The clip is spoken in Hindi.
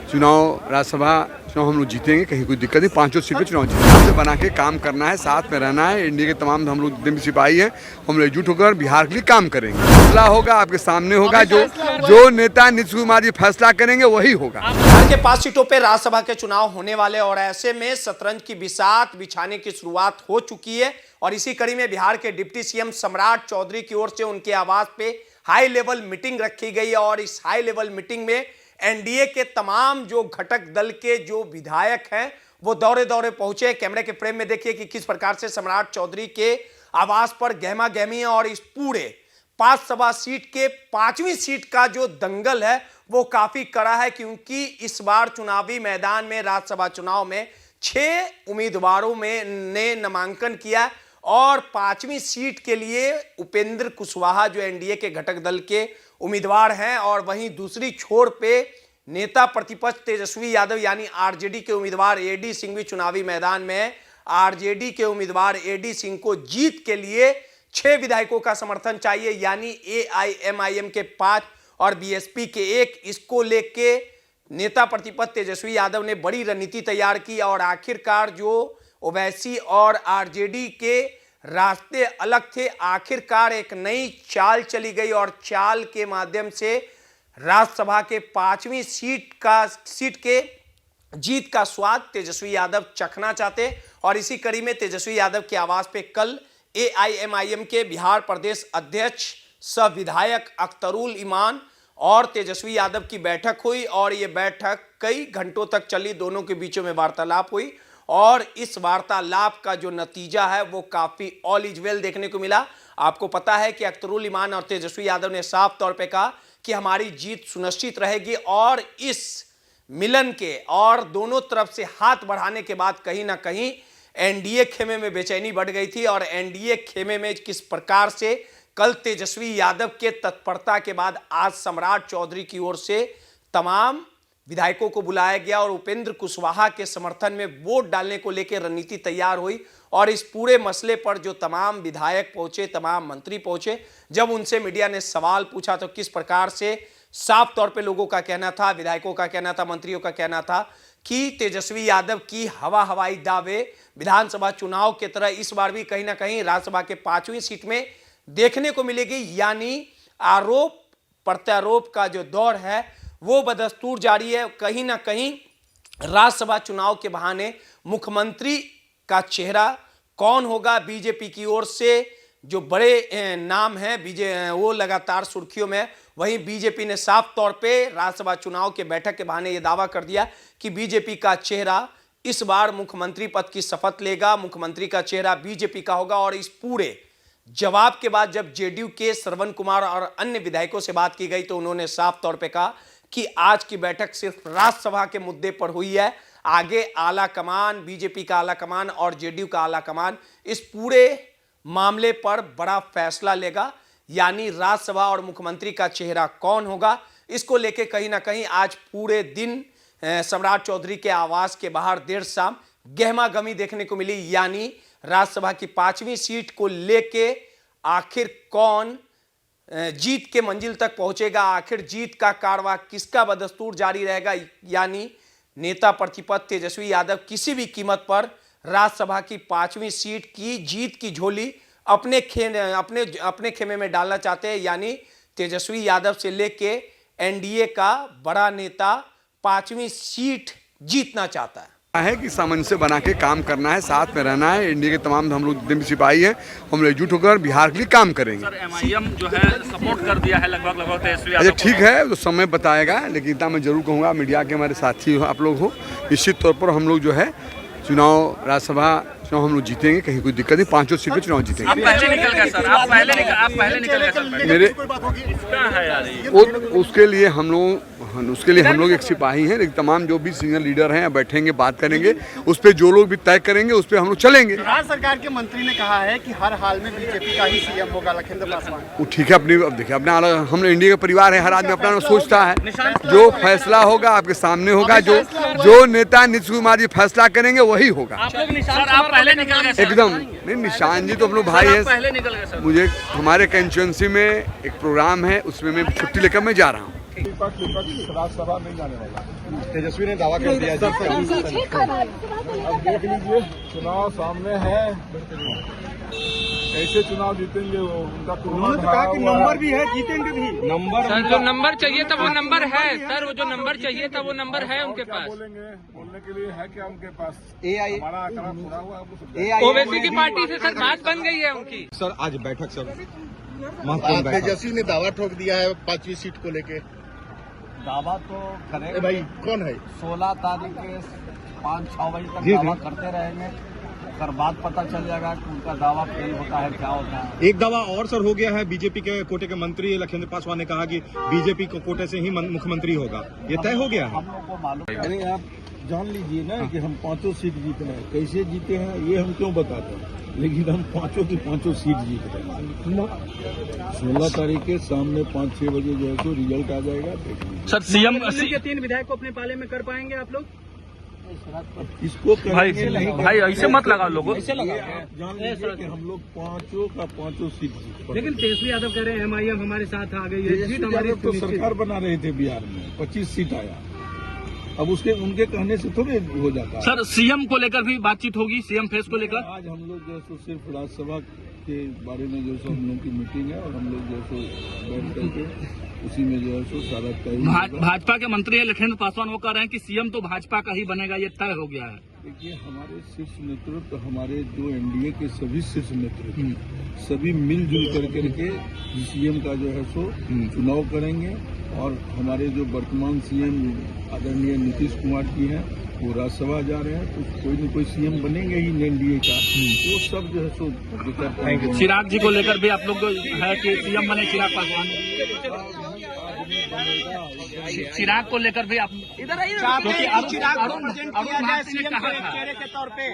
चुनाव राज्यसभा चुनाव हम लोग जीतेंगे, कहीं कोई दिक्कत नहीं। 5 सीट पे चुनाव जीतेंगे। से बना के काम करना है, साथ में रहना है। इंडिया के तमाम हम लोग जितने भी सिपाही हैं, हम लोग एकजुट होकर बिहार के लिए काम करेंगे। फैसला होगा आपके सामने होगा, जो नेता नीतीश कुमार जी फैसला करेंगे वही होगा। बिहार के 5 सीटों पे राज्यसभा के चुनाव होने वाले और ऐसे में शतरंज की बिसात बिछाने की शुरुआत हो चुकी है। और इसी कड़ी में बिहार के डिप्टी सीएम सम्राट चौधरी की ओर से उनके आवास पे हाई लेवल मीटिंग रखी गई है। और इस हाई लेवल मीटिंग में एनडीए के तमाम जो घटक दल के जो विधायक हैं वो दौरे दौरे पहुंचे। कैमरे के फ्रेम में देखिए कि किस प्रकार से सम्राट चौधरी के आवास पर गहमा गहमी है। और इस पूरे 5 सभा सीट के 5वीं सीट का जो दंगल है वो काफी कड़ा है, क्योंकि इस बार चुनावी मैदान में राज्यसभा चुनाव में 6 उम्मीदवारों ने नामांकन किया और 5वीं सीट के लिए उपेंद्र कुशवाहा जो एनडीए के घटक दल के उम्मीदवार हैं, और वहीं दूसरी छोर पे नेता प्रतिपक्ष तेजस्वी यादव यानी आरजेडी के उम्मीदवार एडी सिंह भी चुनावी मैदान में है। आरजेडी के उम्मीदवार एडी सिंह को जीत के लिए 6 विधायकों का समर्थन चाहिए, यानी एआईएमआईएम के 5 और बीएसपी के 1। इसको लेके नेता प्रतिपक्ष तेजस्वी यादव ने बड़ी रणनीति तैयार की और आखिरकार जो ओवैसी और आरजेडी के रास्ते अलग थे, आखिरकार एक नई चाल चली गई और चाल के माध्यम से राज्यसभा के 5वीं सीट के जीत का स्वाद तेजस्वी यादव चखना चाहते। और इसी कड़ी में तेजस्वी यादव के आवास पे कल एआईएमआईएम के बिहार प्रदेश अध्यक्ष सह विधायक अख्तरुल इमान और तेजस्वी यादव की बैठक हुई और ये बैठक कई घंटों तक चली। दोनों के बीचों में वार्तालाप हुई और इस वार्तालाप का जो नतीजा है वो काफी ऑल इज वेल देखने को मिला। आपको पता है कि अख्तरुल इमान और तेजस्वी यादव ने साफ तौर पे कहा कि हमारी जीत सुनिश्चित रहेगी। और इस मिलन के और दोनों तरफ से हाथ बढ़ाने के बाद कहीं ना कहीं एनडीए खेमे में बेचैनी बढ़ गई थी। और एनडीए खेमे में किस प्रकार से कल तेजस्वी यादव के तत्परता के बाद आज सम्राट चौधरी की ओर से तमाम विधायकों को बुलाया गया और उपेंद्र कुशवाहा के समर्थन में वोट डालने को लेकर रणनीति तैयार हुई। और इस पूरे मसले पर जो तमाम विधायक पहुंचे, तमाम मंत्री पहुंचे, जब उनसे मीडिया ने सवाल पूछा तो किस प्रकार से साफ तौर पे लोगों का कहना था, विधायकों का कहना था, मंत्रियों का कहना था कि तेजस्वी यादव की हवाई दावे विधानसभा चुनाव की तरह इस बार भी कहीं ना कहीं राज्यसभा के 5वीं सीट में देखने को मिलेगी। यानी आरोप प्रत्यारोप का जो दौर है वो बदस्तूर जारी है। कहीं ना कहीं राज्यसभा चुनाव के बहाने मुख्यमंत्री का चेहरा कौन होगा, बीजेपी की ओर से जो बड़े नाम हैं वो लगातार सुर्खियों में। वहीं बीजेपी ने साफ तौर पे राज्यसभा चुनाव के बैठक के बहाने ये दावा कर दिया कि बीजेपी का चेहरा इस बार मुख्यमंत्री पद की शपथ लेगा, मुख्यमंत्री का चेहरा बीजेपी का होगा। और इस पूरे जवाब के बाद जब जेडीयू के श्रवण कुमार और अन्य विधायकों से बात की गई तो उन्होंने साफ तौर पे कहा कि आज की बैठक सिर्फ राज्यसभा के मुद्दे पर हुई है, आगे आला कमान, बीजेपी का आला कमान और जेडीयू का आला कमान इस पूरे मामले पर बड़ा फैसला लेगा। यानी राज्यसभा और मुख्यमंत्री का चेहरा कौन होगा, इसको लेके कहीं ना कहीं आज पूरे दिन सम्राट चौधरी के आवास के बाहर देर शाम गहमा गहमी देखने को मिली। यानी राज्यसभा की 5वीं सीट को लेके आखिर कौन जीत के मंजिल तक पहुंचेगा, आखिर जीत का कारवां किसका बदस्तूर जारी रहेगा। यानी नेता प्रतिपक्ष तेजस्वी यादव किसी भी कीमत पर राज्यसभा की 5वीं सीट की जीत की झोली अपने खेमे में डालना चाहते हैं। यानी तेजस्वी यादव से लेके एनडीए का बड़ा नेता 5वीं सीट जीतना चाहता है कि सामंजस्य बना के काम करना है, साथ में रहना है। इंडिया के तमाम हम लोग जितने भी सिपाही हैं, हम लोग एकजुट होकर बिहार के लिए काम करेंगे। सर एमआईएम जो है सपोर्ट कर दिया है लगभग तेजस्वी यादव। अच्छा ठीक है, तो समय बताएगा, लेकिन इतना मैं जरूर कहूँगा मीडिया के हमारे साथी हो आप लोग हो, निश्चित तौर पर हम लोग जो है चुनाव राज्यसभा चुनाव हम लोग जीतेंगे, कहीं कोई दिक्कत नहीं। 5 सीट पे चुनाव जीतेंगे। आप पहले निकल गए सर, आप पहले निकल गए सर। मेरे इसका है यार उसके लिए हम लोग एक सिपाही हैं, लेकिन तमाम जो भी सीनियर लीडर हैं बैठेंगे, बात करेंगे, उस पर जो लोग भी तय करेंगे उस पर हम लोग चलेंगे। राज्य सरकार के मंत्री ने कहा है कि हर हाल में बीजेपी का ही सीएम होगा लखीमपुर पासवान। वो ठीक है, अपनी अब देखिए अपना हम इंडिया का परिवार है, हर आदमी अपना सोचता है। जो फैसला होगा आपके सामने होगा, जो नेता नीतीश कुमार जी फैसला करेंगे वही होगा। सर आप पहले निकल गए एकदम नहीं, निशान जी तो हम लोग भाई है। पहले निकल गए सर। मुझे हमारे कंस्टिट्यूएंसी में एक प्रोग्राम है, उसमें मैं छुट्टी लेकर मैं जा रहा हूँ। विपक्ष राज्यसभा में जाने वाला तेजस्वी ने दावा कर दिया अब देख लीजिए चुनाव सामने है, कैसे चुनाव जीतेंगे वो उनका उन्होंने तो कहा कि नंबर भी है, जीतेंगे भी। नंबर सर जो नंबर चाहिए था वो नंबर है, सर वो जो नंबर चाहिए था वो नंबर है उनके क्या पास। बोलेंगे, बोलने के लिए है क्या उनके पास? AI हमारा आंकड़ा पूरा हुआ है, ओवैसी की पार्टी से सर बात बन गई है उनकी। सर आज बैठक सर तेजस्वी ने दावा ठोक दिया है 5वीं सीट को लेके। दावा तो करेंगे भाई कौन है? 16 तारीख के 5-6 बजे तक दावा करते रहेंगे, फिर बाद पता चल जाएगा कि उनका दावा फेल होता है क्या होता है। एक दावा और सर हो गया है, बीजेपी के कोटे के मंत्री लखिंद्र पासवान ने कहा कि बीजेपी को कोटे से ही मुख्यमंत्री होगा, ये तय हो गया है। हम लोग को मालूम अरे आप जान लीजिए ना कि हम 5 सीट जीतना है, कैसे जीते हैं ये हम क्यों बताते हैं, लेकिन हम 5 की 5 सीट जीत रहे हैं। 16 तारीख के सामने 5-6 बजे जो है तो रिजल्ट आ जाएगा, देखिए। सर सीएम के 3 विधायक को अपने पाले में कर पाएंगे आप लोग? इसको करेंगे नहीं, भाई ऐसे मत लगाओ लोगों। ये आप जान लीजिए कि हम लोग 5 का 5 सीट जीत लेकिन तेजस्वी यादव कह रहे हैं MIM हमारे साथ आ गई है, जीत तेजस्वी हमारी यादव तो सरकार बना रहे थे बिहार में, 25 सीट आया, अब उसके उनके कहने से थोड़े हो जाता है। सर सीएम को लेकर भी बातचीत होगी, सीएम फेस को लेकर। आज हम लोग जो है सो सिर्फ राज्यसभा के बारे में जो है सो हम लोग की मीटिंग है और हम लोग जो है सो बैठ करके उसी में जो है सो सारा तय होगा। भाजपा के मंत्री लखिंद्र पासवान वो कह रहे हैं कि सीएम तो भाजपा का ही बनेगा, ये तय हो गया है। देखिए हमारे शीर्ष नेतृत्व, हमारे जो एनडीए के सभी शीर्ष नेतृत्व सभी मिलजुल करके सीएम का जो है सो चुनाव करेंगे और हमारे जो वर्तमान सीएम आदरणीय नीतीश कुमार जी हैं वो राज्यसभा जा रहे हैं, तो कोई न कोई सीएम बनेंगे ही एनडीए का, वो सब जो है सो विचार। चिराग जी को लेकर भी आप लोग है कि सीएम बने चिराग पासवान, चिराग को लेकर भी आप इधर आइए, क्योंकि अरुण ने कहा था। चेहरे के तौर पे